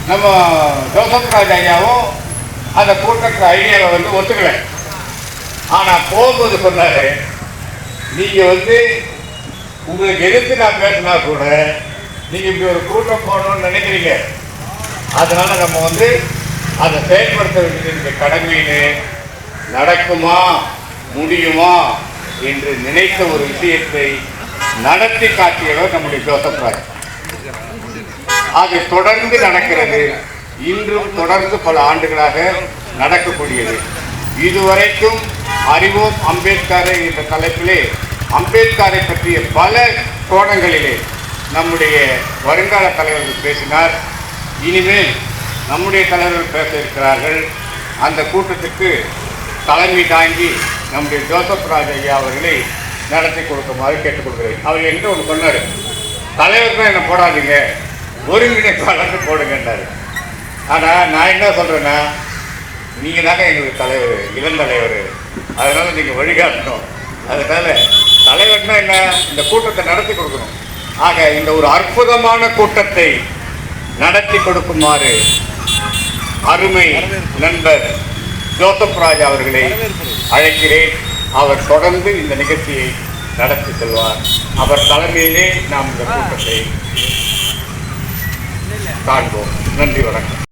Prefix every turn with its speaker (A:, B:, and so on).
A: நம்ம ஜோசப் ராஜ் ஐயாவும் அந்த கூட்டத்தில் ஐடியாவை ஒத்துக்கலை. ஆனால் போகும்போது சொன்னார், நீங்கள் உங்களுக்கு எதிர்த்து நான் பேசினா கூட நீங்கள் இப்படி ஒரு கூட்டம் போகணும்னு நினைக்கிறீங்க, அதனால நம்ம அதை செயல்படுத்த வேண்டிய கடமையிலே நடக்குமா முடியுமா என்று நினைத்த ஒரு விஷயத்தை நடத்தி காட்டியவர் நம்முடைய ஜோசப் ராஜ். அது தொடர்ந்து நடக்கிறது, இன்றும் தொடர்ந்து பல ஆண்டுகளாக நடக்கக்கூடியது. இதுவரைக்கும் அறிவோம் அம்பேத்கரை என்ற தலைப்பிலே அம்பேத்கரை பற்றிய பல கோணங்களிலே நம்முடைய வருங்கால தலைவர்கள் பேசினார். இனிமேல் நம்முடைய தலைவர்கள் பேச இருக்கிறார்கள். அந்த கூட்டத்துக்கு தலைமை தாங்கி நம்முடைய ஜோசப் ராஜ் ஐயா அவர்களை நடத்தி கொடுக்குமாறு கேட்டுக்கொள்கிறேன். அவர் என்கிட்ட ஒன்று சொன்னார், தலைவர்கள் என்ன போடாதீங்க, ஒருங்கிணைப்பாளர் போடுங்கன்றார். ஆனால் நான் என்ன சொல்கிறேன்னா, நீங்கள் தாங்க எங்களுக்கு தலைவர், இளந்தலைவர், அதனால் நீங்கள் வழிகாட்டணும். அதனால் தலைவர்னா என்ன, இந்த கூட்டத்தை நடத்தி கொடுக்கணும். ஆக இந்த ஒரு அற்புதமான கூட்டத்தை நடத்தி கொடுக்குமாறு அருமை நண்பர் ஜோசப் ராஜ் அவர்களை அழைக்கிறேன். அவர் தொடர்ந்து இந்த நிகழ்ச்சியை நடத்தி செல்வார். அவர் தலைமையிலே நாம் இந்த கூட்டத்தை காண்போம். நன்றி, வணக்கம்.